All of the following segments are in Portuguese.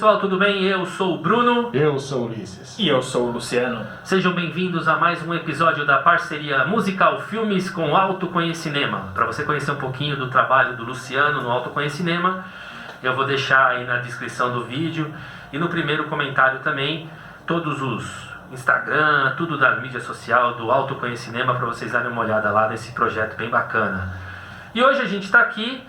pessoal, tudo bem? Eu sou o Bruno. Eu sou o Ulisses. E eu sou o Luciano. Sejam bem-vindos a mais um episódio da parceria Musical Filmes com Autoconhecinema. Para você conhecer um pouquinho do trabalho do Luciano no Autoconhecinema, eu vou deixar aí na descrição do vídeo e no primeiro comentário também todos os Instagram, tudo da mídia social do Autoconhecinema para vocês darem uma olhada lá nesse projeto bem bacana. E hoje a gente está aqui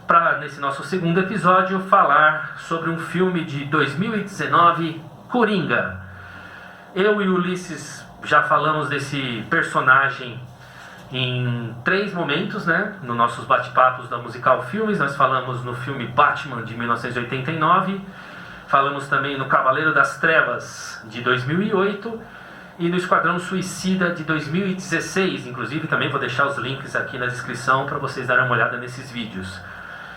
para, nesse nosso segundo episódio, falar sobre um filme de 2019, Coringa. Eu e o Ulisses já falamos desse personagem em 3 momentos, né? Nos nossos bate-papos da Musical Filmes. Nós falamos no filme Batman, de 1989. Falamos também no Cavaleiro das Trevas, de 2008. E no Esquadrão Suicida, de 2016. Inclusive, também vou deixar os links aqui na descrição para vocês darem uma olhada nesses vídeos.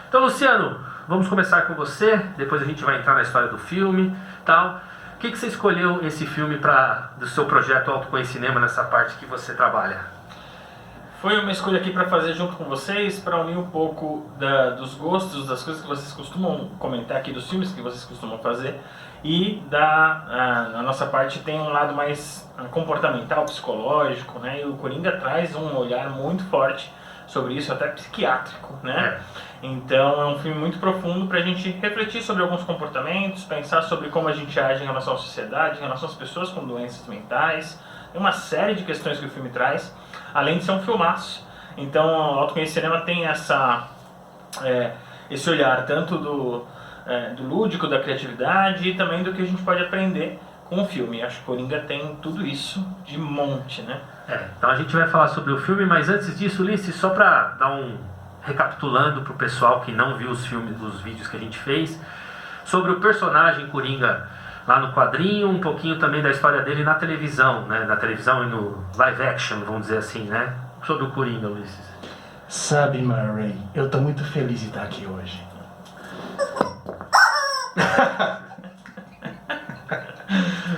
Então, Luciano, vamos começar com você, depois a gente vai entrar na história do filme e tal. O que você escolheu esse filme do seu projeto Autoconhecinema nessa parte que você trabalha? Foi uma escolha aqui para fazer junto com vocês, para unir um pouco dos gostos, das coisas que vocês costumam comentar aqui, dos filmes que vocês costumam fazer. E a nossa parte tem um lado mais comportamental, psicológico, né? E o Coringa traz um olhar muito forte sobre isso, até psiquiátrico, né? Então é um filme muito profundo para a gente refletir sobre alguns comportamentos, pensar sobre como a gente age em relação à sociedade, em relação às pessoas com doenças mentais. Tem uma série de questões que o filme traz, além de ser um filmaço. Então o Autoconhecinema tem esse olhar tanto do lúdico, da criatividade e também do que a gente pode aprender com o filme. Acho que Coringa tem tudo isso de monte, né? Então a gente vai falar sobre o filme, mas antes disso, Ulisses, só para dar recapitulando para o pessoal que não viu os vídeos que a gente fez, sobre o personagem Coringa lá no quadrinho, um pouquinho também da história dele na televisão, né? Na televisão e no live action, vamos dizer assim, né? Sobre o Coringa, Ulisses. Sabe, Murray, eu tô muito feliz de estar aqui hoje.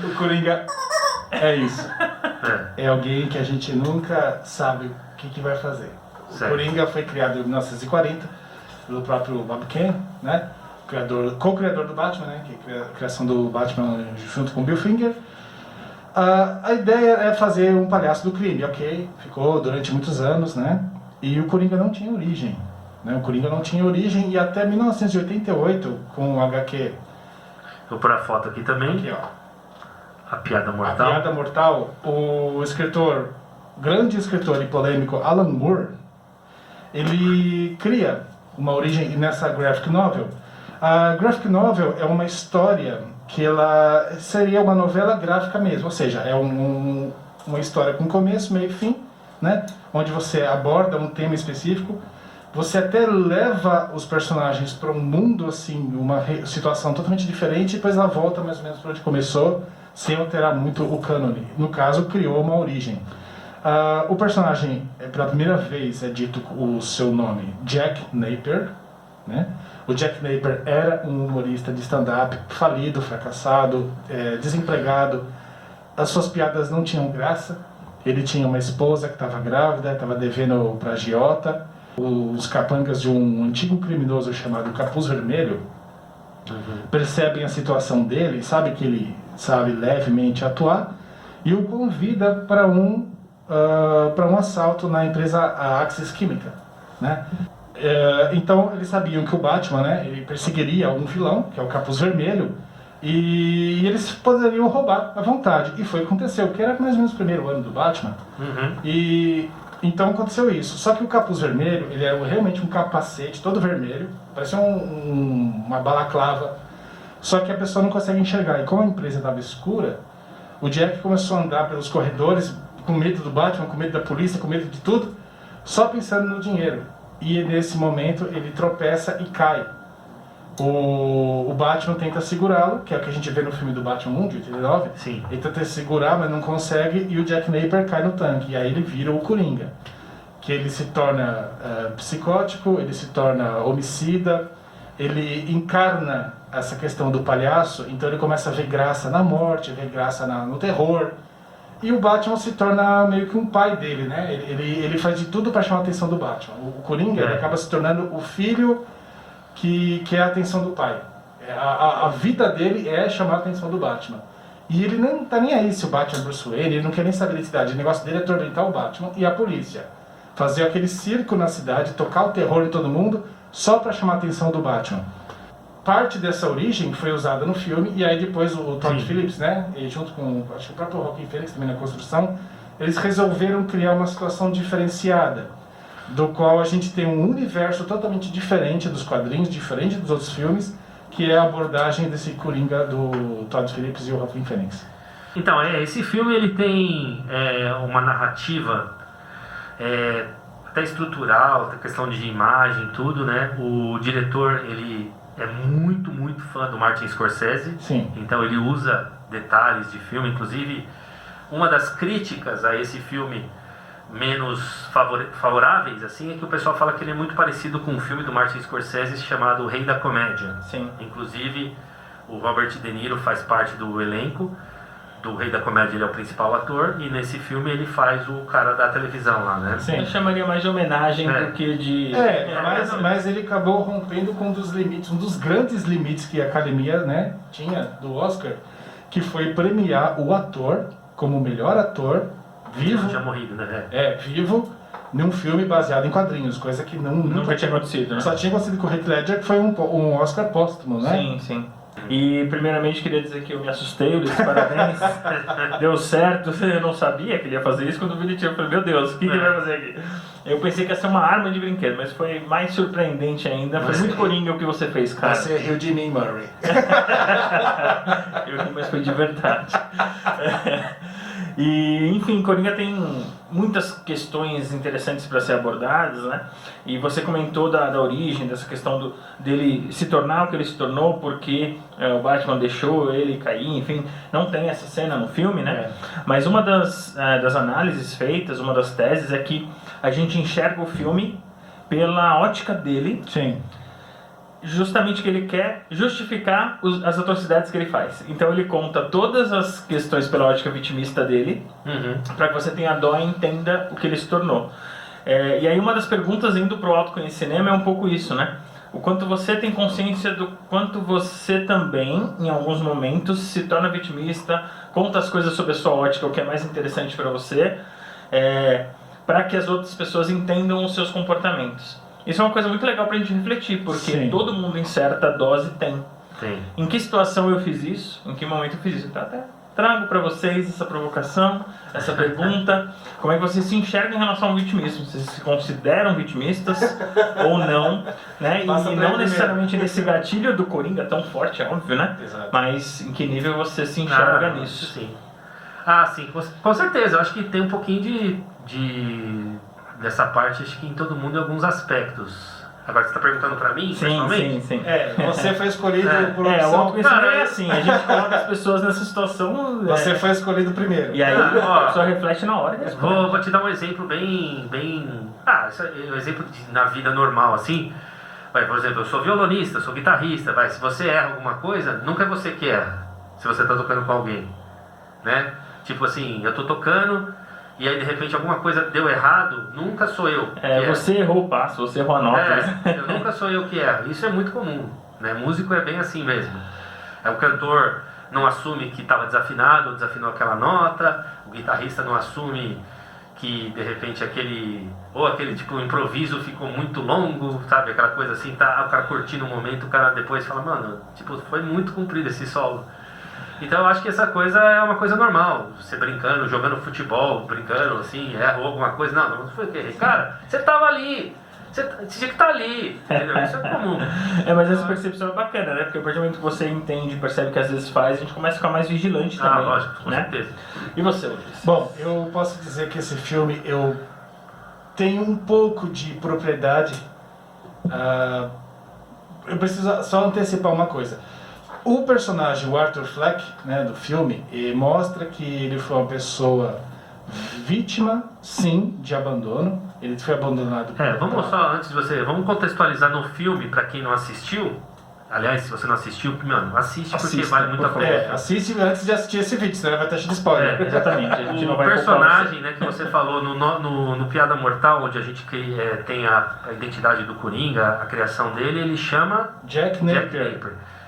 O Coringa é isso. É alguém que a gente nunca sabe o que vai fazer. Certo. O Coringa foi criado em 1940 pelo próprio Bob Kane, né? Co-criador do Batman, né? Que é a criação do Batman junto com Bill Finger. A ideia é fazer um palhaço do crime, ok? Ficou durante muitos anos, né? E o Coringa não tinha origem, né? O Coringa não tinha origem e até 1988, com o HQ... Vou pôr a foto aqui também. Aqui, ó. A Piada Mortal. A Piada Mortal, o grande escritor e polêmico Alan Moore, ele cria uma origem nessa graphic novel. A graphic novel é uma história que ela seria uma novela gráfica mesmo, ou seja, é uma história com começo, meio e fim, né? Onde você aborda um tema específico, você até leva os personagens para um mundo, assim, uma situação totalmente diferente, e depois ela volta mais ou menos para onde começou, sem alterar muito o cânone. No caso, criou uma origem. O personagem, pela primeira vez, é dito o seu nome, Jack Napier, né? O Jack Napier era um humorista de stand-up, falido, fracassado, desempregado. As suas piadas não tinham graça. Ele tinha uma esposa que estava grávida, estava devendo para agiota. Os capangas de um antigo criminoso chamado Capuz Vermelho percebem a situação dele, sabem que ele sabe levemente atuar e o convida para um assalto na empresa Axis Química, né? Então eles sabiam que o Batman, né, ele perseguiria um vilão, que é o Capuz Vermelho, e eles poderiam roubar à vontade. E foi o que aconteceu, que era mais ou menos o primeiro ano do Batman. E então aconteceu isso. Só que o Capuz Vermelho, ele era realmente um capacete todo vermelho, parecia uma balaclava. Só que a pessoa não consegue enxergar. E como a empresa estava escura, o Jack começou a andar pelos corredores com medo do Batman, com medo da polícia, com medo de tudo, só pensando no dinheiro. E nesse momento ele tropeça e cai. O Batman tenta segurá-lo, que é o que a gente vê no filme do Batman 1, de 89. Sim. Ele tenta segurar, mas não consegue, e o Jack Napier cai no tanque. E aí ele vira o Coringa. Que ele se torna psicótico, ele se torna homicida, ele encarna essa questão do palhaço, então ele começa a ver graça na morte, ver graça no terror. E o Batman se torna meio que um pai dele, né? Ele faz de tudo para chamar a atenção do Batman. O Coringa ele acaba se tornando o filho que é a atenção do pai. A vida dele é chamar a atenção do Batman. E ele não tá nem aí se o Batman é Bruce Wayne, ele não quer nem saber da cidade. O negócio dele é atormentar o Batman e a polícia. Fazer aquele circo na cidade, tocar o terror em todo mundo, só pra chamar a atenção do Batman. Parte dessa origem foi usada no filme, e aí depois o Todd Phillips, né, e junto com acho que o próprio Joaquin Phoenix também na construção, eles resolveram criar uma situação diferenciada, do qual a gente tem um universo totalmente diferente dos quadrinhos, diferente dos outros filmes, que é a abordagem desse Coringa do Todd Phillips e o Joaquin Phoenix. Então, esse filme ele tem uma narrativa até estrutural, a questão de imagem, tudo, né? O diretor, ele é muito, muito fã do Martin Scorsese. Sim. Então ele usa detalhes de filme, inclusive uma das críticas a esse filme menos favoráveis, assim, é que o pessoal fala que ele é muito parecido com um filme do Martin Scorsese chamado O Rei da Comédia. Sim. Inclusive, o Robert De Niro faz parte do elenco do Rei da Comédia, ele é o principal ator, e nesse filme ele faz o cara da televisão lá, né? Sim. Eu chamaria mais de homenagem do que de... Mas ele acabou rompendo com um dos limites, um dos grandes limites que a academia, né, tinha do Oscar, que foi premiar o ator como o melhor ator vivo. Não tinha morrido, né? Vivo, num filme baseado em quadrinhos, coisa que nunca tinha acontecido, né? Só tinha acontecido com o Heath Ledger, que foi um Oscar póstumo, né? Sim, sim. E primeiramente queria dizer que eu me assustei, eu disse parabéns, deu certo, eu não sabia que ele ia fazer isso, quando vi ele tinha, eu falei, meu Deus, o que ele vai fazer aqui? Eu pensei que ia ser uma arma de brinquedo, mas foi mais surpreendente ainda, foi muito Coringa o que você fez, cara. Você riu de mim, Murray. Eu ri, mas foi de verdade. E, enfim, Coringa tem muitas questões interessantes para ser abordadas, né? E você comentou da origem, dessa questão dele se tornar o que ele se tornou, porque o Batman deixou ele cair, enfim, não tem essa cena no filme, né? Mas uma das análises feitas, uma das teses é que a gente enxerga o filme pela ótica dele. Sim. Justamente que ele quer justificar as atrocidades que ele faz. Então ele conta todas as questões pela ótica vitimista dele, para que você tenha dó e entenda o que ele se tornou. E aí uma das perguntas indo para o autoconhecimento é um pouco isso, né? O quanto você tem consciência do quanto você também, em alguns momentos, se torna vitimista, conta as coisas sobre a sua ótica, o que é mais interessante para você, para que as outras pessoas entendam os seus comportamentos. Isso é uma coisa muito legal pra gente refletir, porque todo mundo em certa dose tem. Em que situação eu fiz isso? Em que momento eu fiz isso? Então até trago pra vocês essa provocação, essa pergunta. Como é que vocês se enxergam em relação ao vitimismo? Vocês se consideram vitimistas ou não? Né? E não necessariamente nesse gatilho do Coringa tão forte, é óbvio, né? Exato. Mas em que nível você se enxerga nisso? Sim. Sim, com certeza. Eu acho que tem um pouquinho dessa parte, acho que em todo mundo, em alguns aspectos. Agora você está perguntando para mim, personalmente? Sim. Você foi escolhido por o opção. autoconhecimento é assim, a gente coloca as pessoas nessa situação... Você foi escolhido primeiro. E aí, só reflete na hora. Vou te dar um exemplo bem... Isso é um exemplo na vida normal, assim. Por exemplo, eu sou violonista, sou guitarrista. Se você erra alguma coisa, nunca é você que erra, se você está tocando com alguém, né? Tipo assim, eu estou tocando... E aí de repente alguma coisa deu errado, nunca sou eu. Você errou o passo, você errou a nota. Eu nunca sou eu que erro. Isso é muito comum, né? Músico é bem assim mesmo. O cantor não assume que estava desafinado, ou desafinou aquela nota. O guitarrista não assume que de repente aquele tipo improviso ficou muito longo, sabe? Aquela coisa assim, o cara curtindo o momento, o cara depois fala, mano, tipo, foi muito comprido esse solo. Então eu acho que essa coisa é uma coisa normal. Você brincando, jogando futebol, brincando assim, errou alguma coisa. Não foi o que errei. Cara, você tava ali. Você tinha que estar ali. Entendeu? Isso é comum. Mas essa percepção é bacana, né? Porque a partir do momento que você entende, percebe que às vezes faz, a gente começa a ficar mais vigilante também. Lógico, com certeza. E você, Luiz? Bom, eu posso dizer que esse filme eu tenho um pouco de propriedade. Eu preciso só antecipar uma coisa. O personagem, o Arthur Fleck, né, do filme, mostra que ele foi uma pessoa vítima, sim, de abandono. Ele foi abandonado. Vamos só, antes de você, vamos contextualizar no filme, para quem não assistiu. Aliás, se você não assistiu, mano, assiste porque vale muito a pena. Assiste antes de assistir esse vídeo, senão vai estar cheio de spoiler. Exatamente. A gente não O vai personagem, né, que você falou no Piada Mortal, onde a gente tem a identidade do Coringa, a criação dele, ele chama Jack Napier.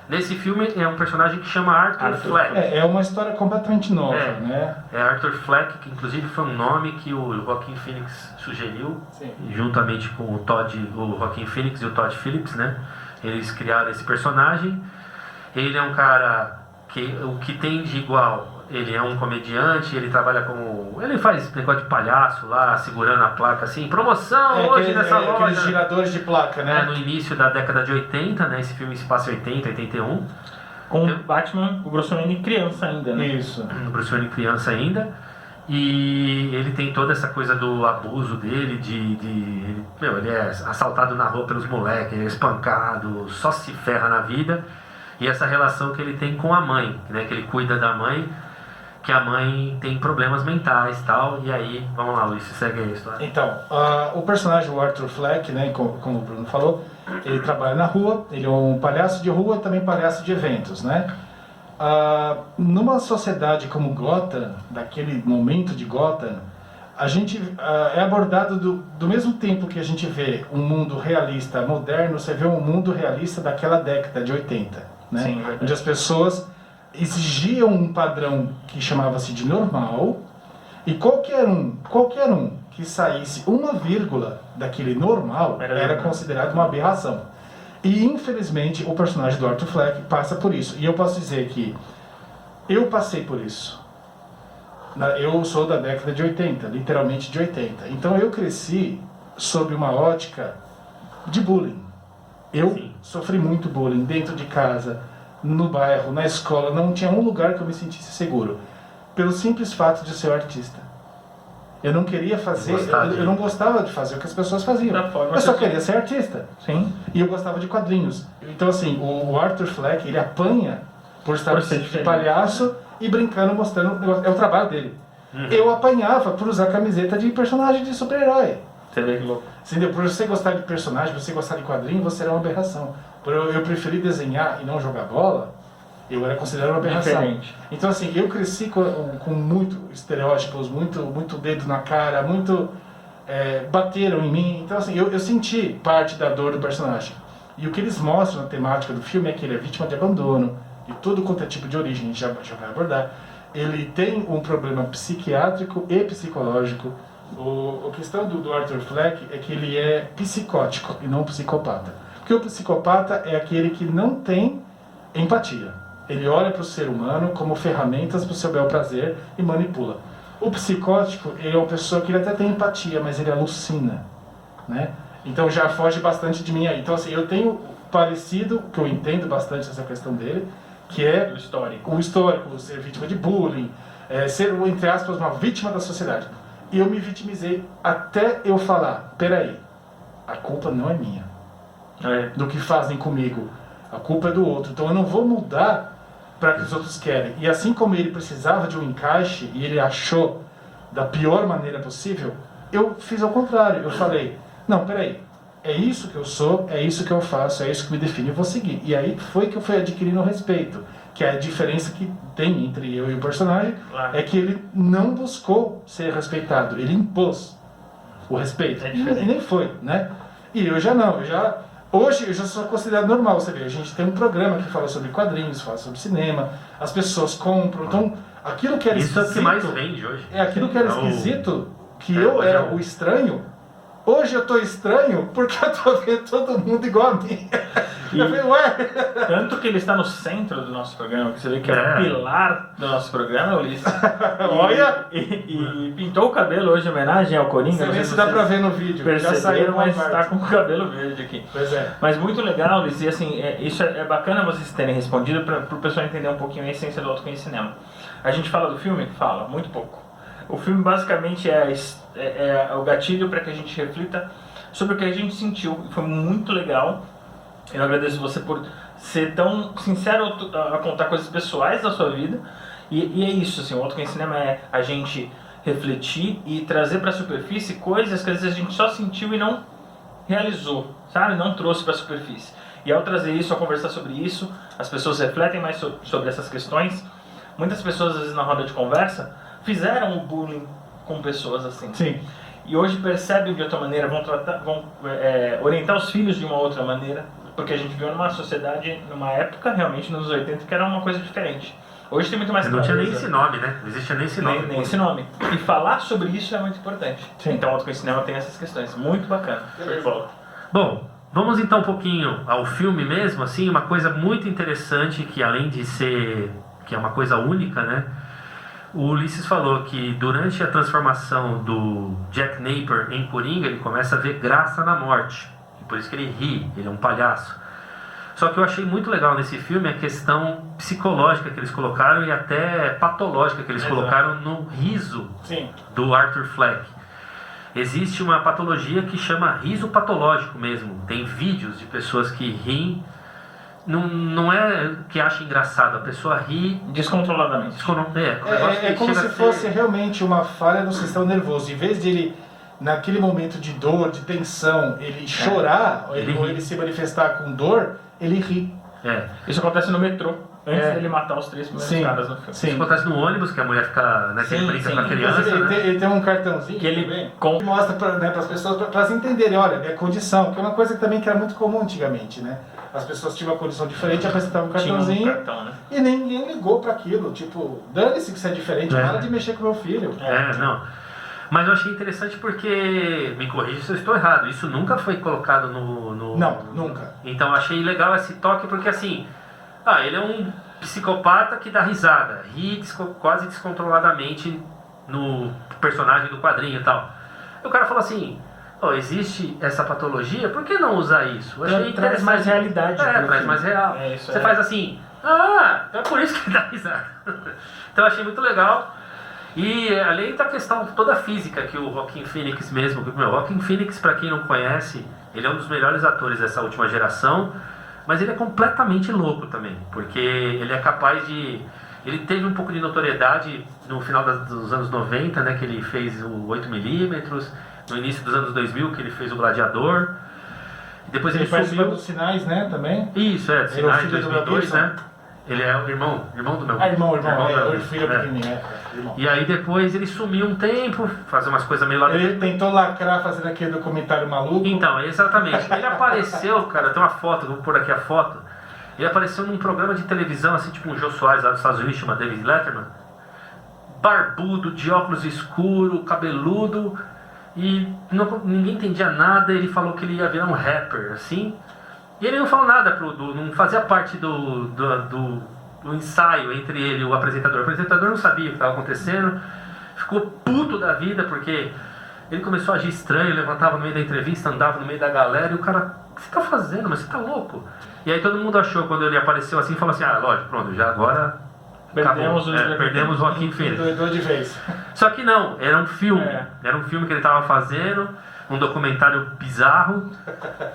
Nesse filme é um personagem que chama Arthur Fleck. É uma história completamente nova, né? É Arthur Fleck, que inclusive foi um nome que o Joaquin Phoenix sugeriu, Sim. juntamente com o Joaquin Phoenix e o Todd Phillips, né? Eles criaram esse personagem. Ele é um cara que o que tem de igual, ele é um comediante, ele trabalha como... Ele faz negócio de palhaço lá, segurando a placa assim, promoção hoje nessa loja. Aqueles giradores de placa, né? No início da década de 80, né? Esse filme se passa em 80, 81. Com o Batman, o Bruce Wayne criança ainda, né? Isso. O Bruce Wayne criança ainda. E ele tem toda essa coisa do abuso dele, ele é assaltado na rua pelos moleques, ele é espancado, só se ferra na vida. E essa relação que ele tem com a mãe, né? Que ele cuida da mãe, que a mãe tem problemas mentais e tal. E aí, vamos lá, Luiz, segue aí a história. Então, o personagem, o Arthur Fleck, né, como o Bruno falou, ele trabalha na rua, ele é um palhaço de rua e também palhaço de eventos, né? Numa sociedade como Gotham, daquele momento de Gotham, a gente é abordado do mesmo tempo que a gente vê um mundo realista moderno, você vê um mundo realista daquela década de 80, né? Sim, onde as pessoas exigiam um padrão que chamava-se de normal, e qualquer um que saísse uma vírgula daquele normal era considerado uma aberração. E infelizmente o personagem do Arthur Fleck passa por isso. E eu posso dizer que eu passei por isso. Eu sou da década de 80, literalmente de 80. Então eu cresci sob uma ótica de bullying. Eu sofri muito bullying dentro de casa, no bairro, na escola. Não tinha um lugar que eu me sentisse seguro. Pelo simples fato de ser artista. Eu não queria fazer, eu não gostava de fazer o que as pessoas faziam. Eu só queria ser artista. Sim. E eu gostava de quadrinhos. Então assim, o Arthur Fleck, ele apanha por estar vestido de palhaço e brincando, mostrando, é o trabalho dele. Eu apanhava por usar camiseta de personagem de super-herói. Você vê que louco. Entendeu? Por você gostar de personagem, por você gostar de quadrinho, você era uma aberração. Por eu preferi desenhar e não jogar bola, eu era considerado uma aberração. Diferente. Então assim, eu cresci com muito estereótipos, muito dedo na cara, bateram em mim. Então assim, eu senti parte da dor do personagem. E o que eles mostram na temática do filme é que ele é vítima de abandono, de todo quanto é tipo de origem, a gente já vai abordar. Ele tem um problema psiquiátrico e psicológico. A questão do Arthur Fleck é que ele é psicótico e não psicopata. Porque o psicopata é aquele que não tem empatia. Ele olha para o ser humano como ferramentas para o seu bel prazer e manipula. O psicótico, ele é uma pessoa que ele até tem empatia, mas ele alucina, né? Então já foge bastante de mim aí. Então assim, eu tenho parecido, que eu entendo bastante essa questão dele, que é o histórico, ser vítima de bullying, ser, entre aspas, uma vítima da sociedade. E eu me vitimizei até eu falar, peraí, a culpa não é minha, do que fazem comigo, a culpa é do outro. Então eu não vou mudar para que os outros querem. E assim como ele precisava de um encaixe e ele achou da pior maneira possível, eu fiz ao contrário. Eu falei, não, peraí, é isso que eu sou, é isso que eu faço, é isso que me define, eu vou seguir. E aí foi que eu fui adquirindo o respeito, que é a diferença que tem entre eu e o personagem, é que ele não buscou ser respeitado, ele impôs o respeito. E nem foi, né? E eu já não, hoje eu já sou considerado normal, você vê, a gente tem um programa que fala sobre quadrinhos, fala sobre cinema, as pessoas compram, então aquilo que era esquisito... Isso é o que mais vende hoje. Aquilo que era esquisito, que eu era o estranho, hoje eu tô estranho porque eu tô vendo todo mundo igual a mim. Eu falei, ué? Tanto que ele está no centro do nosso programa, que você vê que é o pilar do nosso programa, Ulisses. Olha! E pintou o cabelo hoje em homenagem ao Coringa. Você vê se dá pra ver no vídeo. Já saiu, mas está com o cabelo verde aqui. Pois é. Mas muito legal, Ulisses, e assim, isso é bacana vocês terem respondido para o pessoal entender um pouquinho a essência do autoconhecimento. A gente fala do filme? Fala, muito pouco. O filme basicamente é o gatilho para que a gente reflita sobre o que a gente sentiu. Foi muito legal. Eu agradeço você por ser tão sincero a contar coisas pessoais da sua vida. E é isso, assim, o autoconhecimento é a gente refletir e trazer para a superfície coisas que às vezes a gente só sentiu e não realizou, sabe? Não trouxe para a superfície. E ao trazer isso, ao conversar sobre isso, as pessoas refletem mais sobre essas questões. Muitas pessoas, às vezes, na roda de conversa, fizeram o bullying com pessoas assim. Sim. E hoje percebem de outra maneira, vão orientar os filhos de uma outra maneira. porque a gente viu numa sociedade, numa época realmente nos 80 que era uma coisa diferente. Hoje tem muito mais Não tinha nem clareza. esse nome, né? Não existia nem esse nome. Nem esse nome. E falar sobre isso é muito importante. Sim. Então o autoconhecimento tem essas questões. Muito bacana. Show de bola. Bom, vamos então um pouquinho ao filme mesmo, assim, uma coisa muito interessante que além de ser, que é uma coisa única, né? O Ulisses falou que durante a transformação do Jack Napier em Coringa, ele começa a ver graça na morte. E por isso que ele ri, ele é um palhaço. Só que eu achei muito legal nesse filme a questão psicológica que eles colocaram e até patológica que eles Exato. colocaram no riso Sim. do Arthur Fleck. Existe uma patologia que chama riso patológico mesmo. Tem vídeos de pessoas que riem. Não é que acha engraçado, a pessoa ri. Descontroladamente. É como se fosse realmente uma falha no sistema nervoso. Em vez de ele, naquele momento de dor, de tensão, ele chorar, ou ele se manifestar com dor, ele ri. Isso acontece no metrô, antes É. dele matar os 3 primeiros Sim. caras no filme. Sim. Isso acontece no ônibus, que a mulher fica, né, que ele Sim, brinca sim. com a criança, Inclusive, né? ele tem um cartãozinho Que ele também, com- que mostra para as pessoas, para elas entenderem, olha, minha condição, que é uma coisa que também que era muito comum antigamente, né? As pessoas tinham uma condição diferente, apresentavam um Tinha cartãozinho um cartão, né? e ninguém ligou para aquilo, tipo, dane-se que você é diferente, É. para de mexer com meu filho. Não. Mas eu achei interessante porque, me corrija se eu estou errado, isso nunca foi colocado no... Não, nunca. Então eu achei legal esse toque porque assim, ele é um psicopata que dá risada, ri quase descontroladamente no personagem do quadrinho e tal. E o cara falou assim, existe essa patologia, por que não usar isso? Eu achei Traz interessante. mais realidade pro traz filme. mais real. Isso Você faz assim, é por isso que dá risada. Então eu achei muito legal. E além da questão toda física que o Joaquin Phoenix mesmo, o Joaquin Phoenix, para quem não conhece, ele é um dos melhores atores dessa última geração, mas ele é completamente louco também, porque ele é capaz de... Ele teve um pouco de notoriedade no final dos anos 90, né, que ele fez o 8mm, no início dos anos 2000, que ele fez o Gladiador, e depois ele participa sumiu... dos Sinais, né, também. Isso, Ele é o Sinais de filho do Mel 2002, Gibson. né? Ele é o irmão do meu... Irmão, do o filho é. pequenininho, irmão. E aí depois ele sumiu um tempo, fazer umas coisas meio lá Ele tentou lacrar fazendo aquele documentário maluco. Então, exatamente. Ele apareceu, cara, tem uma foto, vou pôr aqui a foto. Ele apareceu num programa de televisão, assim, tipo um Jô Soares lá dos Estados Unidos, chama David Letterman. Barbudo, de óculos escuro, cabeludo. E ninguém entendia nada. Ele falou que ele ia virar um rapper, assim. E ele não falou nada, não fazia parte do ensaio entre ele e o apresentador. O apresentador não sabia o que estava acontecendo, ficou puto da vida porque ele começou a agir estranho, levantava no meio da entrevista, andava no meio da galera e o cara, o que você está fazendo? Mas você está louco? E aí todo mundo achou, quando ele apareceu assim, falou assim, lógico, pronto, já agora Perdemos perdemos o Joaquin Phoenix. Doidou de vez. Só que não, era um filme. É. Era um filme que ele estava fazendo, um documentário bizarro.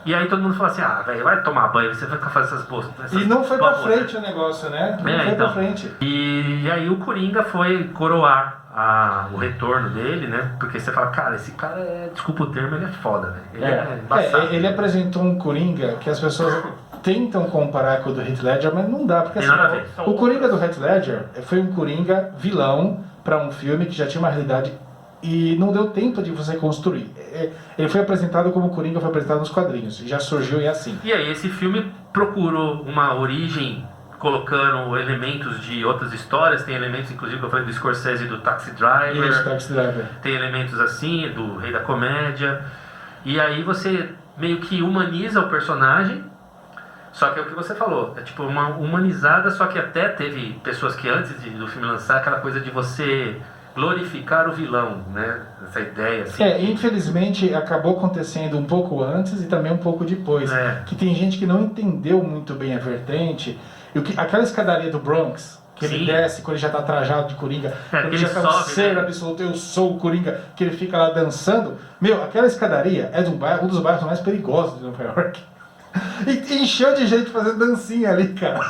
E aí todo mundo falou assim, velho, vai tomar banho, você vai ficar fazendo essas bolsas. E não foi pra frente o negócio, né? Não foi então. pra frente. E aí o Coringa foi coroar o retorno dele, né? Porque você fala, cara, esse cara desculpa o termo, ele é foda, velho. Ele é embaçado. Ele apresentou um Coringa que as pessoas tentam comparar com o do Heath Ledger, mas não dá, porque Tem assim, nada a ver. o Coringa do Heath Ledger foi um Coringa vilão pra um filme que já tinha uma realidade e não deu tempo de você construir. Ele foi apresentado como o Coringa foi apresentado nos quadrinhos, já surgiu e é assim. E aí esse filme procurou uma origem colocando elementos de outras histórias, tem elementos inclusive que eu falei do Scorsese e do Taxi Driver, Isso, Taxi Driver. tem elementos assim, do Rei da Comédia, e aí você meio que humaniza o personagem, só que é o que você falou, é tipo uma humanizada, só que até teve pessoas que antes do filme lançar, aquela coisa de você glorificar o vilão, né? Essa ideia assim. Infelizmente acabou acontecendo um pouco antes e também um pouco depois. Que tem gente que não entendeu muito bem a vertente. Aquela escadaria do Bronx, que ele desce quando ele já está trajado de Coringa, quando ele já está no ser absoluto, eu sou o Coringa, que ele fica lá dançando. Aquela escadaria é um dos bairros mais perigosos de Nova York. E encheu de gente fazendo dancinha ali, cara.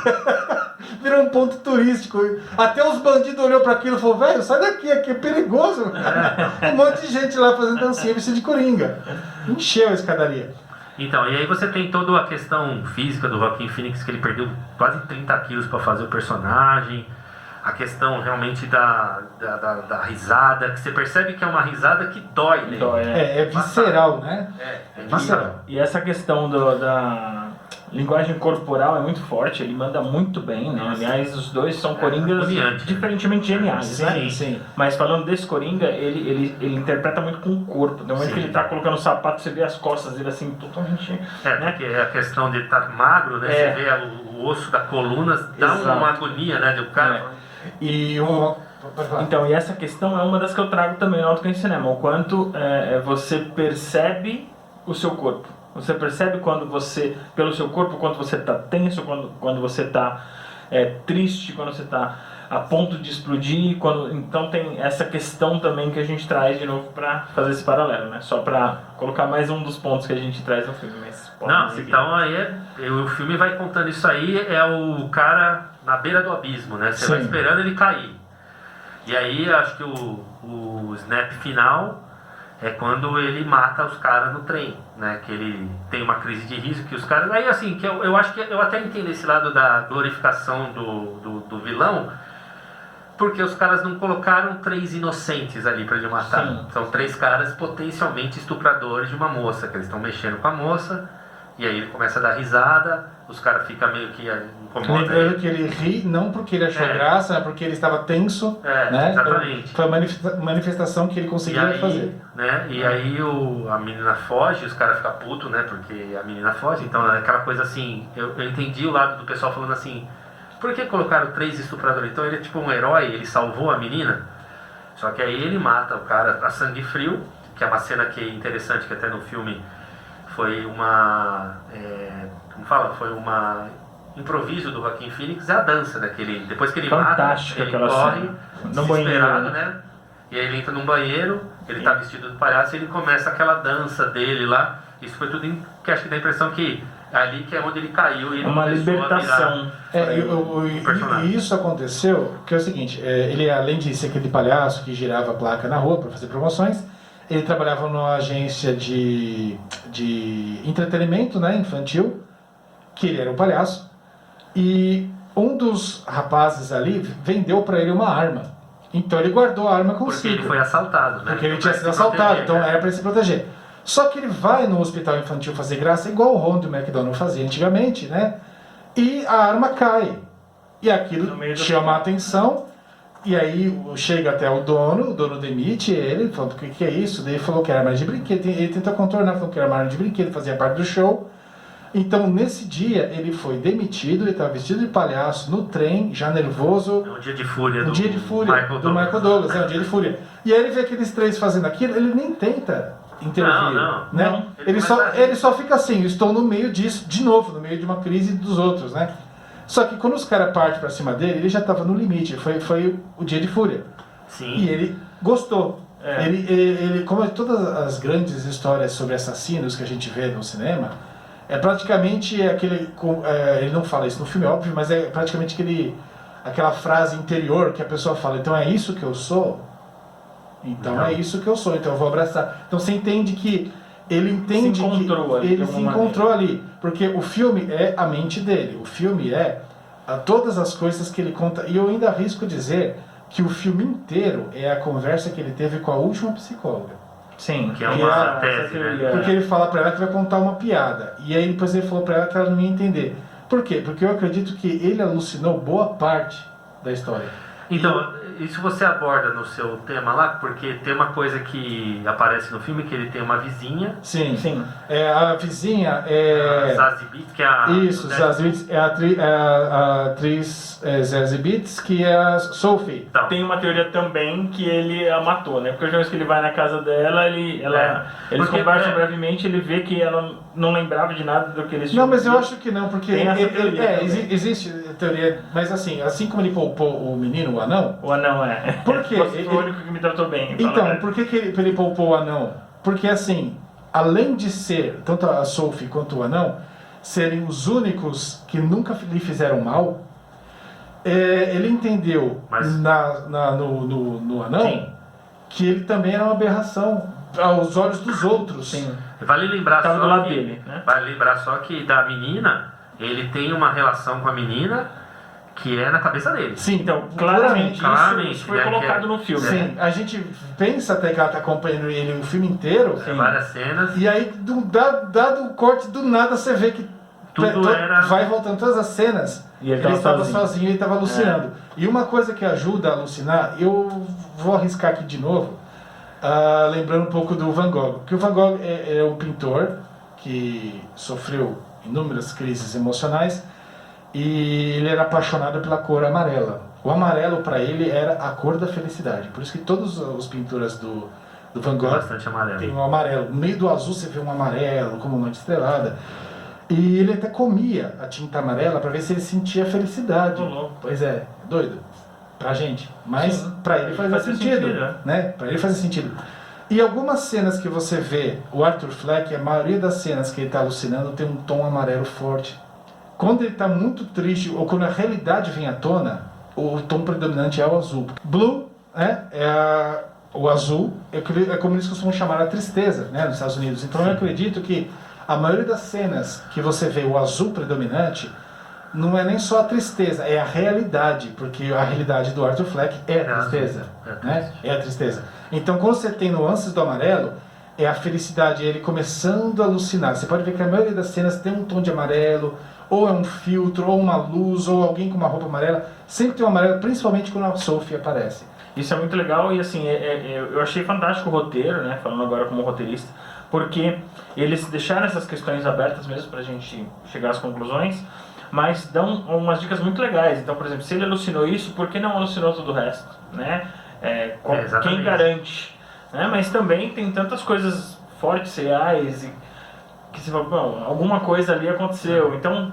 Virou um ponto turístico. Até os bandidos olhou para aquilo e falou, velho, sai daqui, aqui é perigoso. Um monte de gente lá fazendo dancinha vestida de Coringa. Encheu a escadaria. Então, e aí você tem toda a questão física do Joaquin Phoenix, que ele perdeu quase 30 quilos para fazer o personagem. A questão realmente da risada, que você percebe que é uma risada que dói, né? É visceral, né? É visceral. E essa questão linguagem corporal é muito forte, ele manda muito bem, né? Aliás, os dois são coringas agoniante. diferentemente geniais, né? Sim. Mas falando desse coringa, ele interpreta muito com o corpo. No momento que ele tá colocando o sapato, você vê as costas dele assim, totalmente... né? Porque a questão de estar magro, né? Você vê o osso da coluna, dá uma agonia, né? Do cara. E Então, e essa questão é uma das que eu trago também no Autoconhecimento Cinema. O quanto você percebe o seu corpo. Você percebe quando você, pelo seu corpo, quando você está tenso, quando você está triste, quando você está a ponto de explodir. Então tem essa questão também que a gente traz de novo para fazer esse paralelo, né? Só para colocar mais um dos pontos que a gente traz no filme. Mas então aí o filme vai contando isso aí, é o cara na beira do abismo, né? Você vai esperando ele cair. E aí acho que o snap final é quando ele mata os caras no trem, né? Que ele tem uma crise de riso, que os caras... Aí assim, que eu acho que eu até entendo esse lado da glorificação do vilão, porque os caras não colocaram 3 inocentes ali pra ele matar. Sim. São 3 caras potencialmente estupradores de uma moça, que eles estão mexendo com a moça, e aí ele começa a dar risada, os caras ficam meio que incomodam. Lembrando que ele ri não porque ele achou graça, mas porque ele estava tenso, né? Exatamente. Foi a manifestação que ele conseguiu fazer. Né? E aí a menina foge, os caras ficam putos, né? Porque a menina foge, então é aquela coisa assim, eu entendi o lado do pessoal falando assim, por que colocaram 3 estupradores? Então ele é tipo um herói, ele salvou a menina, só que aí ele mata o cara a sangue frio, que é uma cena que é interessante, que até no filme foi uma... Foi uma improviso do Joaquin Phoenix, é a dança daquele... Depois que ele fantástica, mata, ele corre, desesperado, né? E aí ele entra num banheiro, ele tá vestido de palhaço e ele começa aquela dança dele lá. Isso foi tudo que acho que dá a impressão que ali que é onde ele caiu e ele uma libertação. E isso aconteceu, que é o seguinte, ele além de ser aquele palhaço que girava a placa na rua para fazer promoções, ele trabalhava numa agência de entretenimento, né, infantil, que ele era um palhaço, e um dos rapazes ali vendeu para ele uma arma. Então ele guardou a arma consigo. Porque ele foi assaltado, né? Porque ele tinha sido assaltado, então era para se proteger. Só que ele vai no hospital infantil fazer graça, igual o Ronald McDonald fazia antigamente, né? E a arma cai. E aquilo chama a atenção. E aí chega até o dono demite ele, falando o que é isso? Daí ele falou que era arma de brinquedo. Ele tentou contornar, falou que era arma de brinquedo, fazia parte do show. Então, nesse dia, ele foi demitido, ele estava vestido de palhaço, no trem, já nervoso. Um dia de fúria do Michael Douglas, um dia de fúria. E aí ele vê aqueles 3 fazendo aquilo, ele nem tenta intervir. Né? Ele só fica assim, eu estou no meio disso, de novo, no meio de uma crise dos outros, né? Só que quando os caras partem pra cima dele, ele já estava no limite, foi o dia de fúria. Sim. E ele gostou. Ele, como todas as grandes histórias sobre assassinos que a gente vê no cinema, é praticamente aquele... ele não fala isso no filme, óbvio, mas é praticamente aquela frase interior que a pessoa fala, então é isso que eu sou? Então é isso que eu sou, então eu vou abraçar. Então você entende que ele entende ele se encontrou ali, porque o filme é a mente dele, o filme é todas as coisas que ele conta, e eu ainda arrisco dizer que o filme inteiro é a conversa que ele teve com a última psicóloga. Sim, que é uma tese, né? Porque ele fala pra ela que vai contar uma piada, e aí depois ele falou pra ela que ela não ia entender. Por quê? Porque eu acredito que ele alucinou boa parte da história. Então, isso você aborda no seu tema lá, porque tem uma coisa que aparece no filme, que ele tem uma vizinha. Sim. A vizinha é... Zazie Beetz, que é a... Isso, Zazie Beetz é a atriz Zazie Beetz, que é a Sophie. Então, tem uma teoria também que ele a matou, né? Porque a vez que ele vai na casa dela, eles conversam brevemente, ele vê que ela não lembrava de nada do que eles tinham. Não, mas eu acho que não, porque existe teoria, mas assim como ele poupou o menino, o anão... O anão é. Por quê? Foi o único que me tratou bem. Então, por que ele poupou o anão? Porque assim, além de ser, tanto a Sophie quanto o anão, serem os únicos que nunca lhe fizeram mal, ele entendeu no anão, sim, que ele também era uma aberração aos olhos dos outros. Sim. Vale lembrar só do lado dele, né? Vale lembrar só que da menina, ele tem uma relação com a menina que é na cabeça dele. Sim, então, claramente isso foi colocado no filme. Sim, a gente pensa até que ela está acompanhando ele o filme inteiro. Várias cenas. E aí, dado o corte, do nada você vê que tudo era... Vai voltando todas as cenas, E ele ele tava estava sozinho e estava alucinando. E uma coisa que ajuda a alucinar, eu vou arriscar aqui de novo, lembrando um pouco do Van Gogh. Que o Van Gogh é um pintor que sofreu inúmeras crises emocionais e ele era apaixonado pela cor amarela. O amarelo para ele era a cor da felicidade. Por isso que todas as pinturas do Van Gogh Bastante amarelo. tem um amarelo. No meio do azul você vê um amarelo, como uma estrelada. E ele até comia a tinta amarela para ver se ele sentia felicidade. Pois é, doido. Pra gente. Mas Sim. pra ele fazia sentido. Né? Pra ele fazia sentido. E algumas cenas que você vê, o Arthur Fleck, a maioria das cenas que ele tá alucinando tem um tom amarelo forte. Quando ele tá muito triste, ou quando a realidade vem à tona, o tom predominante é o azul. Blue o azul, é como eles costumam chamar a tristeza, né, nos Estados Unidos. Então eu acredito que a maioria das cenas que você vê o azul predominante não é nem só a tristeza, é a realidade, porque a realidade do Arthur Fleck é a tristeza, né? É a tristeza. Então quando você tem nuances do amarelo, é a felicidade, ele começando a alucinar. Você pode ver que a maioria das cenas tem um tom de amarelo, ou é um filtro, ou uma luz, ou alguém com uma roupa amarela. Sempre tem um amarelo, principalmente quando a Sophie aparece. Isso é muito legal e assim, eu achei fantástico o roteiro, né, falando agora como roteirista, porque eles deixaram essas questões abertas mesmo pra gente chegar às conclusões, mas dão umas dicas muito legais. Então, por exemplo, se ele alucinou isso, por que não alucinou todo o resto, né? Quem garante? Né? Mas também tem tantas coisas fortes, reais, que você fala, bom, alguma coisa ali aconteceu. Então,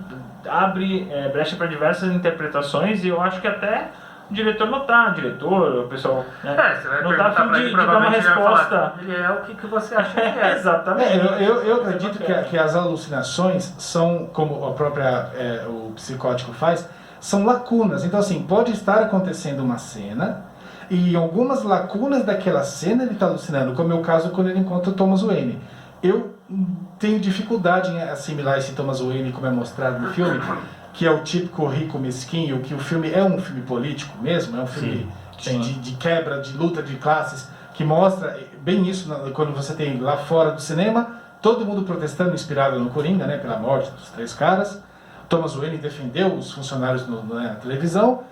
abre brecha para diversas interpretações e eu acho que até o diretor o pessoal, né, você vai não tá a fim de dar uma resposta. Ele é o que você acha que é. Exatamente. Eu acredito que as alucinações são, como a própria o psicótico faz, são lacunas. Então assim, pode estar acontecendo uma cena e em algumas lacunas daquela cena ele está alucinando, como é o caso quando ele encontra o Thomas Wayne. Eu tenho dificuldade em assimilar esse Thomas Wayne como é mostrado no filme, que é o típico rico mesquinho, que o filme é um filme político mesmo, é um filme de quebra, de luta de classes, que mostra bem isso quando você tem lá fora do cinema, todo mundo protestando, inspirado no Coringa, né, pela morte dos 3 caras. Thomas Wayne defendeu os funcionários na televisão,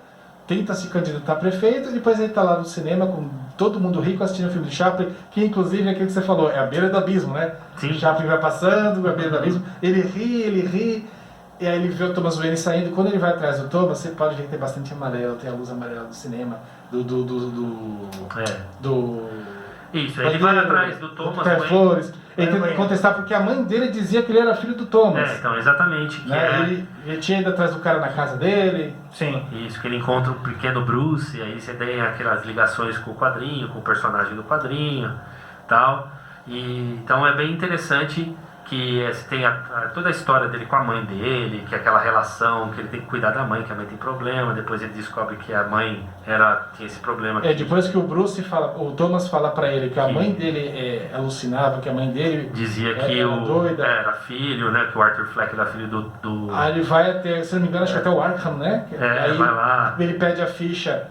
tenta se candidatar a prefeito, e depois ele está lá no cinema com todo mundo rico assistindo o filme de Chaplin, que inclusive é aquilo que você falou, é a beira do abismo, né? Sim. O Chaplin vai passando, a beira do abismo, ele ri, e aí ele vê o Thomas Wayne saindo, e quando ele vai atrás do Thomas, você pode ver que tem bastante amarelo, tem a luz amarela do cinema, Isso, ele vai atrás do Thomas Wayne. Flores. Ele tenta contestar porque a mãe dele dizia que ele era filho do Thomas. Então, exatamente. Que né? Ele tinha ido atrás do cara na casa dele. Sim. Isso, que ele encontra o pequeno Bruce, e aí você tem aquelas ligações com o quadrinho, com o personagem do quadrinho, tal. Então é bem interessante que você tem toda a história dele com a mãe dele, que é aquela relação que ele tem que cuidar da mãe, que a mãe tem problema, depois ele descobre que a mãe tinha esse problema. Depois que o Thomas fala pra ele que a mãe dele alucinava, que a mãe dele dizia que doida. Era filho, né, que o Arthur Fleck era filho do... Aí ele vai até, se não me engano, acho que até o Arkham, né? Aí vai lá. Ele pede a ficha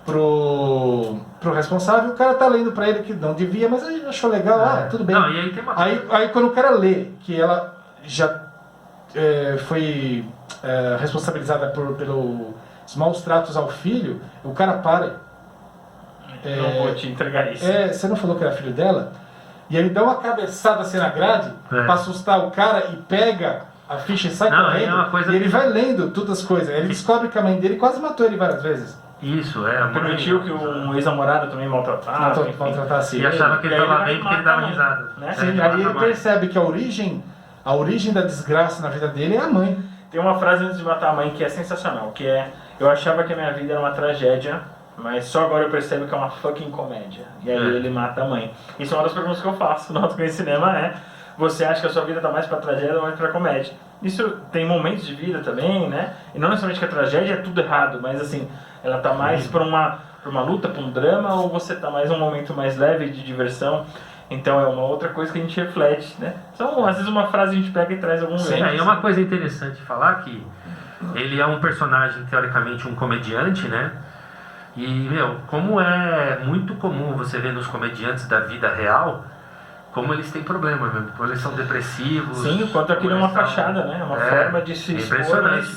pro responsável, o cara tá lendo pra ele que não devia, mas ele achou legal, tudo bem. Não, e aí tem uma aí quando o cara lê que ela já foi responsabilizada pelos maus tratos ao filho, o cara para. Não vou te entregar isso. Você não falou que era filho dela? E ele dá uma cabeçada assim na grade pra assustar o cara e pega a ficha e sai correndo. E ele vai lendo todas as coisas. Ele descobre que a mãe dele quase matou ele várias vezes. Isso, permitiu que um ex-namorado também maltratasse ele. E achava que ele estava bem porque ele dava risada. Né? Aí ele percebe que a origem da desgraça na vida dele é a mãe. Tem uma frase antes de matar a mãe que é sensacional, que é: eu achava que a minha vida era uma tragédia, mas só agora eu percebo que é uma fucking comédia. E aí ele mata a mãe. Isso é uma das perguntas que eu faço no Autoconhecimento Cinema, você acha que a sua vida está mais para tragédia ou mais para comédia? Isso tem momentos de vida também, né? E não necessariamente que a tragédia é tudo errado, mas assim, ela está mais para uma luta, para um drama, ou você está mais num momento mais leve de diversão? Então é uma outra coisa que a gente reflete, né? Então, às vezes uma frase a gente pega e traz algum Sim, e uma coisa interessante falar que ele é um personagem, teoricamente, um comediante, né? E, como é muito comum você ver nos comediantes da vida real, como eles têm problema mesmo, como eles são depressivos. Sim, o quanto aquilo é uma fachada, né? Uma forma de se expor. Impressionante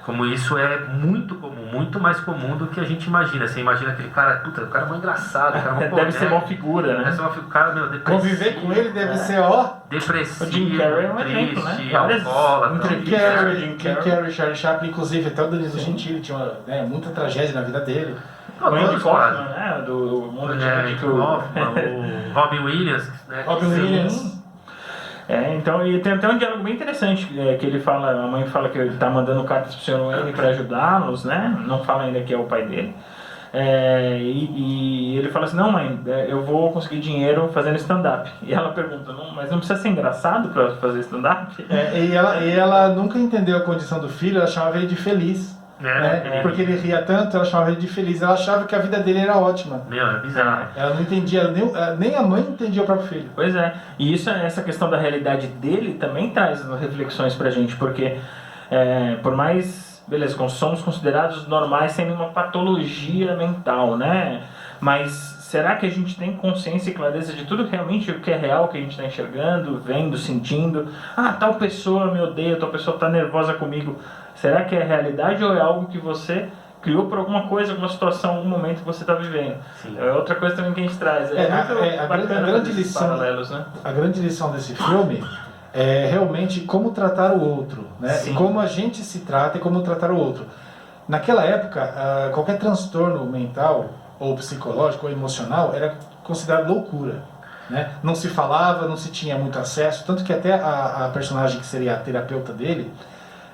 como isso é muito comum, muito mais comum do que a gente imagina. Você imagina aquele cara, puta, o cara é muito engraçado, o cara é deve ser uma figura, né? Deve ser uma cara, meu, depressivo. Conviver com ele deve ser, ó... Depressivo, o Jim Carrey é um triste, exemplo, né? alcoólatra. Jim Carrey, Charlie Chaplin, inclusive, até o Danilo Gentili tinha muita tragédia na vida dele. O Andy Kaufman, né? Do mundo de o Robin Williams, né? Robin Williams. Então, e tem até um diálogo bem interessante, que ele fala, a mãe fala que ele está mandando cartas pro Sr. Wayne para ajudá-los, né? Não fala ainda que é o pai dele. E ele fala assim, não mãe, eu vou conseguir dinheiro fazendo stand-up. E ela pergunta, não, mas não precisa ser engraçado para fazer stand-up? E ela nunca entendeu a condição do filho, ela chamava ele de feliz. Porque ele ria tanto, ela chamava ele de feliz. Ela achava que a vida dele era ótima. Meu, é bizarro. Ela não entendia, nem a mãe entendia o próprio filho. Pois é, e essa questão da realidade dele também traz reflexões pra gente, porque por mais, beleza, somos considerados normais sem nenhuma patologia mental, né? Mas será que a gente tem consciência e clareza de tudo realmente o que é real, que a gente está enxergando, vendo, sentindo? Ah, tal pessoa me odeia, tal pessoa está nervosa comigo. Será que é realidade ou é algo que você criou por alguma coisa, alguma situação, algum momento que você está vivendo? Sim. É outra coisa também que a gente traz. A grande lição, paralelos, né? A grande lição desse filme é realmente como tratar o outro, né? Sim. Como a gente se trata e como tratar o outro. Naquela época, qualquer transtorno mental, ou psicológico, ou emocional, era considerado loucura. Né? Não se falava, não se tinha muito acesso, tanto que até a personagem que seria a terapeuta dele,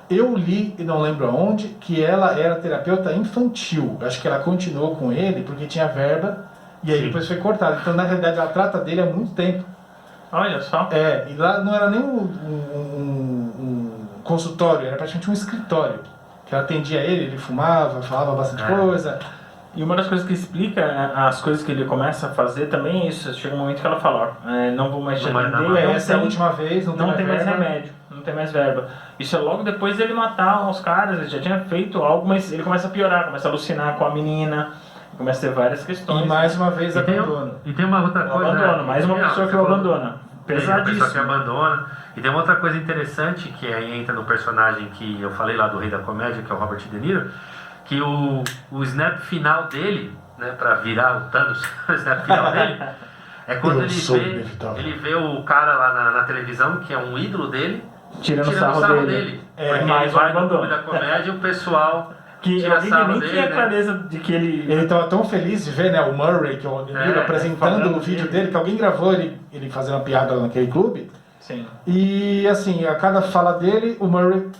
eu li, e não lembro aonde, que ela era terapeuta infantil. Acho que ela continuou com ele porque tinha verba, e aí depois foi cortada. Então, na realidade, ela trata dele há muito tempo. Olha só. E lá não era nem um consultório, era praticamente um escritório. Que ela atendia ele fumava, falava bastante coisa. E uma das coisas que explica as coisas que ele começa a fazer também é isso. Chega um momento que ela fala, não vou mais te atender, essa é a última vez, não tem mais remédio, não tem mais verba. Isso é logo depois dele matar os caras, ele já tinha feito algo, mas ele começa a piorar, começa a alucinar com a menina, começa a ter várias questões. E mais uma vez abandono. E tem uma outra coisa... Abandono, mais uma pessoa que o abandona. Pesadíssimo. Uma pessoa que abandona. E tem uma outra coisa interessante, que aí entra no personagem que eu falei lá do Rei da Comédia, que é o Robert De Niro, que o snap final dele, né, pra virar o Thanos, o snap final dele, é quando ele vê o cara lá na televisão, que é um ídolo dele, tirando sarro dele. Porque mais ele vai no Clube da Comédia e o pessoal tira sarro nem dele, tinha né? clareza de que ele estava tão feliz de ver, né, o Murray, que é o Niro, apresentando o vídeo dele, que alguém gravou ele fazendo uma piada lá naquele clube. Sim. E assim, a cada fala dele, o Murray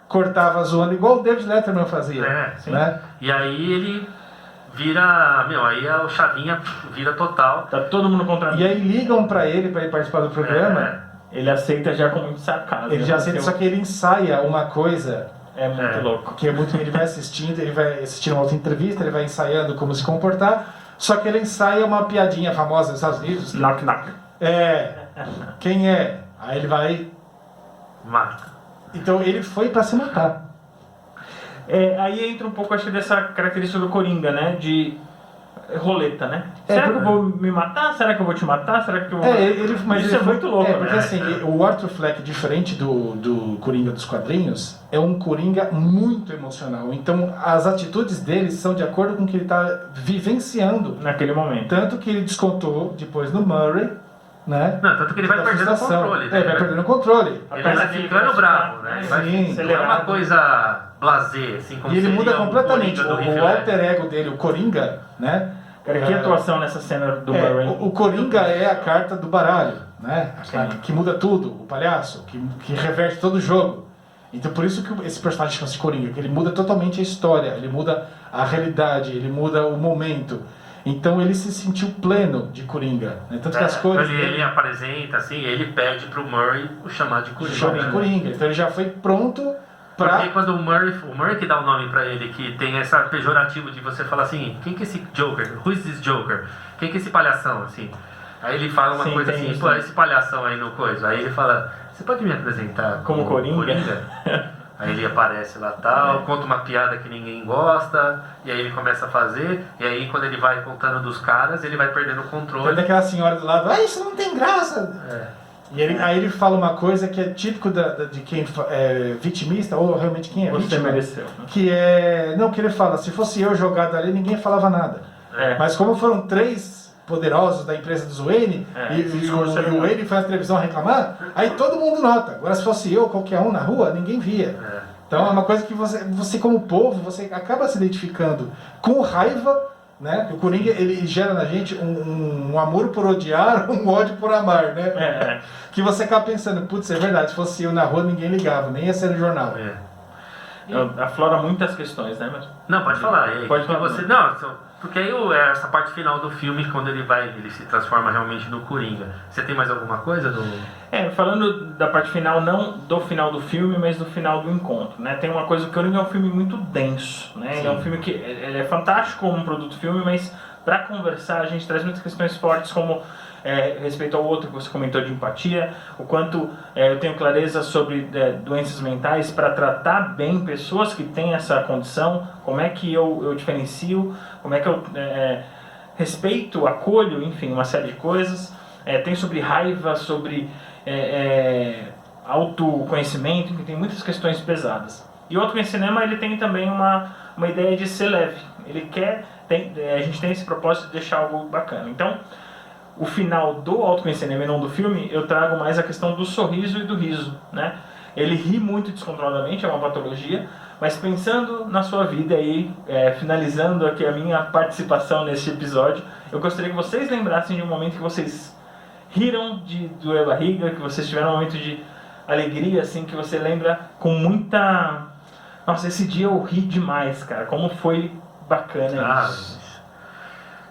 cortava zoando, igual o David Letterman fazia. Né? E aí ele vira, aí o chavinha vira total. Tá todo mundo contra mim. E aí ligam pra ele participar do programa. Ele aceita já com muito sarcasmo. Ele já aceita, só que ele ensaia uma coisa. É muito louco. Que é muito, ele vai assistindo uma outra entrevista, ele vai ensaiando como se comportar, só que ele ensaia uma piadinha famosa nos Estados Unidos. Knock knock. Quem é? Aí ele vai... Mata. Então ele foi pra se matar. Aí entra um pouco, acho que, dessa característica do Coringa, né? De roleta, né? Será que eu vou me matar? Será que eu vou te matar? Será que eu vou... Isso é muito louco, porque né? assim, o Arthur Fleck, diferente do Coringa dos quadrinhos, é um Coringa muito emocional. Então as atitudes dele são de acordo com o que ele está vivenciando. Naquele momento. Tanto que ele descontou depois no Murray, né? Não, tanto que ele vai perdendo o controle. Vai perdendo o controle. Ele vai ficando bravo, né? Não é uma coisa blasé, assim como e ele muda completamente. O alter ego dele, o Coringa, né? Cara, que atuação nessa cena do Murray. O Coringa é a carta do baralho, né? A carta que muda tudo, o palhaço, que reverte todo o jogo. Então por isso que esse personagem chama-se Coringa, que ele muda totalmente a história, ele muda a realidade, ele muda o momento. Então ele se sentiu pleno de Coringa, né? Tanto que as cores ele apresenta assim, ele pede pro Murray o chamar de Coringa. Então ele já foi pronto pra... Porque quando o Murray que dá o nome pra ele, que tem essa pejorativo de você falar assim, quem que é esse Joker? Who is this Joker? Quem que é esse palhação, assim? Aí ele fala uma coisa assim, pô, esse palhação aí no coisa. Aí ele fala, você pode me apresentar como Coringa? Aí ele aparece lá tal, conta uma piada que ninguém gosta, e aí ele começa a fazer, e aí quando ele vai contando dos caras, ele vai perdendo o Tem controle. daquela senhora do lado, isso não tem graça. E aí ele fala uma coisa que é típico de quem é vitimista, ou realmente quem é Você vítima. mereceu. Né? Que é. Não, que ele fala, se fosse eu jogado ali, ninguém falava nada. Mas como foram 3 poderosos da empresa do Wayne, e o Wayne foi na televisão reclamar, aí todo mundo nota. Agora se fosse eu, qualquer um na rua, ninguém via. Então é uma coisa que você como povo, você acaba se identificando com raiva, né? O Coringa, ele gera na gente um amor por odiar, um ódio por amar, né? Que você acaba pensando, putz, é verdade, se fosse eu na rua, ninguém ligava, nem ia ser no jornal. Aflora muitas questões, né? Mas... Não, pode falar. E aí, Pode falar. você, porque aí essa parte final do filme, quando ele se transforma realmente no Coringa. Você tem mais alguma coisa do... falando da parte final, não do final do filme, mas do final do encontro, né? Tem uma coisa, o Coringa é um filme muito denso, né? Ele é um filme que ele é fantástico como um produto filme, mas para conversar a gente traz muitas questões fortes como respeito ao outro, que você comentou de empatia, o quanto eu tenho clareza sobre doenças mentais para tratar bem pessoas que têm essa condição, como é que eu diferencio, como é que eu respeito, acolho, enfim, uma série de coisas. Tem sobre raiva, sobre autoconhecimento, que tem muitas questões pesadas. E o Autoconhecimento ele tem também uma ideia de ser leve. Ele a gente tem esse propósito de deixar algo bacana. Então, o final do Autoconhecimento e não do filme, eu trago mais a questão do sorriso e do riso, né? Ele ri muito descontroladamente, é uma patologia, mas pensando na sua vida aí, finalizando aqui a minha participação nesse episódio, eu gostaria que vocês lembrassem de um momento que vocês riram de doer a barriga, que vocês tiveram um momento de alegria, assim, que você lembra com muita... Nossa, esse dia eu ri demais, cara, como foi bacana isso.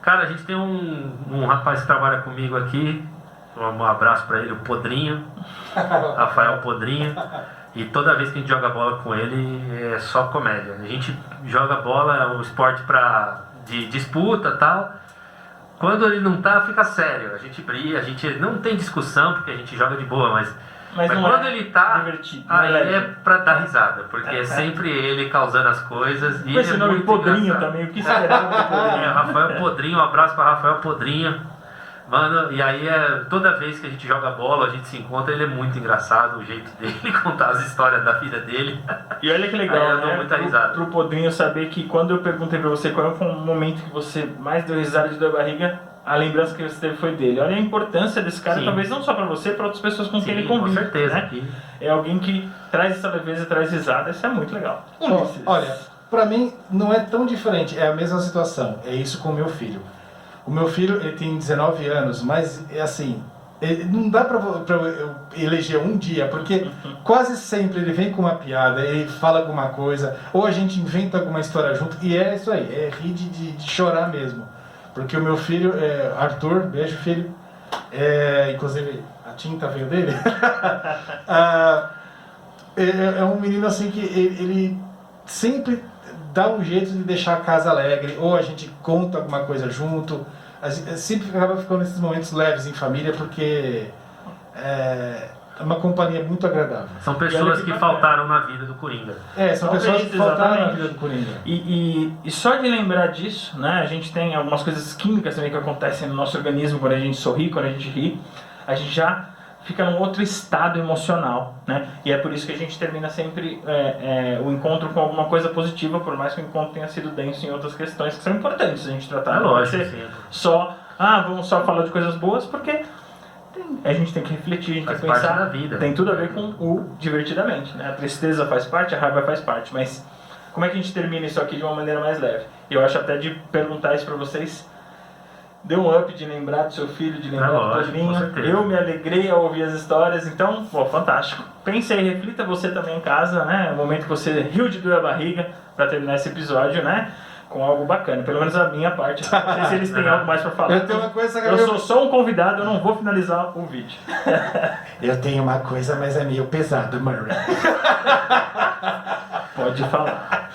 Cara, a gente tem um rapaz que trabalha comigo aqui, um abraço pra ele, o Podrinho, Rafael Podrinho, e toda vez que a gente joga bola com ele é só comédia. A gente joga bola, é um esporte de disputa e tal. Quando ele não tá, fica sério, a gente briga, a gente não tem discussão porque a gente joga de boa, mas quando ele tá, divertido, aí é pra dar risada, porque é sempre ele causando as coisas. E com esse nome Podrinho engraçado. também, o que esperava do Podrinho? Rafael Podrinho, um abraço pra Rafael Podrinho. Mano, e aí toda vez que a gente joga bola, a gente se encontra, ele é muito engraçado, o jeito dele contar as histórias da vida dele. E olha que legal, eu dou muita risada. Pro Podrinho saber que quando eu perguntei pra você qual foi o momento que você mais deu risada de dor de barriga, a lembrança que você teve foi dele. Olha a importância desse cara, talvez não só pra você, pra outras pessoas com quem ele convive. Com certeza. Né? É alguém que traz essa leveza, traz risada, isso é muito legal. Olha, pra mim não é tão diferente, é a mesma situação, é isso com o meu filho. O meu filho, ele tem 19 anos, mas é assim, não dá pra eu eleger um dia, porque quase sempre ele vem com uma piada, ele fala alguma coisa, ou a gente inventa alguma história junto, e é isso aí, é rir de chorar mesmo. Porque o meu filho, Arthur, beijo filho, inclusive a tinta veio dele, é um menino assim que ele sempre dá um jeito de deixar a casa alegre, ou a gente conta alguma coisa junto, a gente sempre acaba ficando nesses momentos leves em família, porque é uma companhia muito agradável. São pessoas que faltaram na vida do Coringa. São pessoas que faltaram na vida do Coringa. E só de lembrar disso, né, a gente tem algumas coisas químicas também que acontecem no nosso organismo quando a gente sorri, quando a gente ri, a gente já fica num outro estado emocional, né? E é por isso que a gente termina sempre o encontro com alguma coisa positiva, por mais que o encontro tenha sido denso em outras questões que são importantes a gente tratar. É lógico, sim. Vamos só falar de coisas boas, porque a gente tem que refletir, a gente tem que pensar. Da vida. Tem tudo a ver com o divertidamente, né? A tristeza faz parte, a raiva faz parte, mas como é que a gente termina isso aqui de uma maneira mais leve? Eu acho até de perguntar isso pra vocês. Deu um up de lembrar do seu filho, de lembrar do Podrinho. Eu me alegrei ao ouvir as histórias, então, fantástico. Pense aí, reflita você também em casa, né? O momento que você riu de doer a barriga pra terminar esse episódio, né? Com algo bacana, pelo menos a minha parte. Não sei se eles têm algo mais pra falar. Eu tenho uma coisa que eu sou só um convidado, eu não vou finalizar o vídeo. Eu tenho uma coisa, mas é meio pesado, Murray. Pode falar.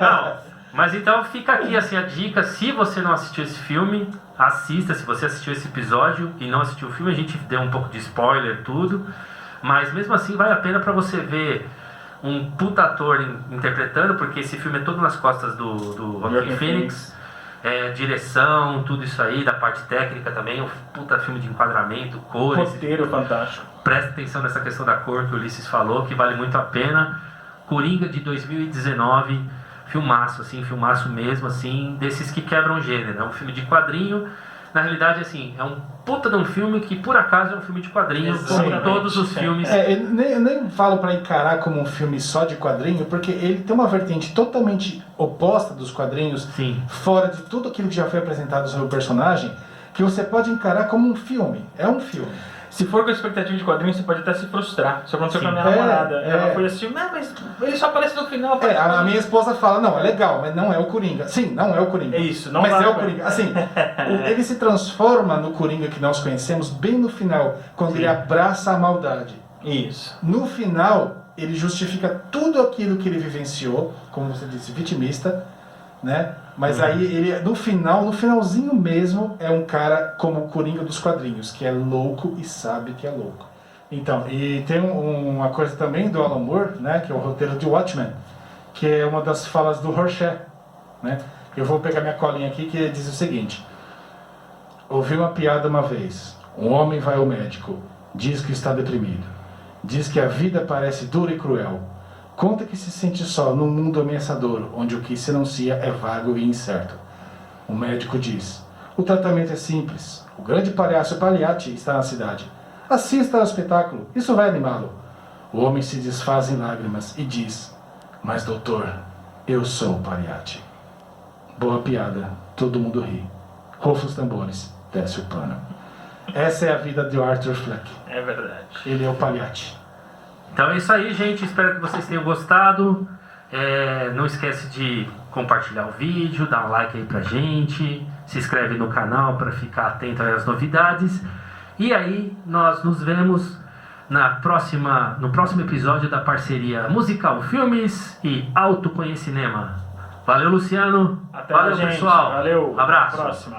Não. Mas então fica aqui assim a dica, se você não assistiu esse filme, assista. Se você assistiu esse episódio e não assistiu o filme, a gente deu um pouco de spoiler, tudo, mas mesmo assim vale a pena para você ver um puta ator interpretando, porque esse filme é todo nas costas do Joaquin Phoenix. Direção, tudo isso aí, da parte técnica também, um puta filme de enquadramento, cores. Roteiro fantástico. Presta atenção nessa questão da cor que o Ulisses falou, que vale muito a pena. Coringa de 2019, filmaço, assim, filmaço mesmo, assim, desses que quebram o gênero. É um filme de quadrinho, na realidade, assim, é um puta de um filme que, por acaso, é um filme de quadrinho, Exatamente. como todos os filmes. Eu nem falo pra encarar como um filme só de quadrinho, porque ele tem uma vertente totalmente oposta dos quadrinhos, Sim. fora de tudo aquilo que já foi apresentado sobre o personagem, que você pode encarar como um filme. É um filme. Se for com expectativa de quadrinho, você pode até se frustrar. Isso aconteceu com a minha Sim. namorada. Ela foi assistir, não, mas ele só aparece no final. A minha esposa fala, não, é legal, mas não é o Coringa. Sim, não é o Coringa. É isso, não mas vai é o pra- Coringa. Assim, ele se transforma no Coringa que nós conhecemos bem no final, quando Sim. ele abraça a maldade. Isso. No final, ele justifica tudo aquilo que ele vivenciou, como você disse, vitimista, né? Mas aí ele, no finalzinho mesmo, é um cara como o Coringa dos quadrinhos, que é louco e sabe que é louco. Então, e tem uma coisa também do Alan Moore, né? Que é o roteiro de Watchmen, que é uma das falas do Rorschach, né? Eu vou pegar minha colinha aqui, que diz o seguinte: ouvi uma piada uma vez. Um homem vai ao médico, diz que está deprimido. Diz que a vida parece dura e cruel. Conta que se sente só num mundo ameaçador, onde o que se anuncia é vago e incerto. O médico diz: o tratamento é simples. O grande palhaço Pagliatti está na cidade. Assista ao espetáculo, isso vai animá-lo. O homem se desfaz em lágrimas e diz: mas doutor, eu sou o Pagliatti. Boa piada, todo mundo ri. Rufa os tambores, desce o pano. Essa é a vida de Arthur Fleck. É verdade. Ele é o Pagliatti. Então é isso aí, gente. Espero que vocês tenham gostado. Não esquece de compartilhar o vídeo, dar um like aí pra gente, se inscreve no canal para ficar atento às novidades. E aí nós nos vemos no próximo episódio da parceria Musical Filmes e Alto Conhecinema. Valeu, Luciano. Até Valeu, a gente. pessoal. Valeu. Abraço. Até a próxima.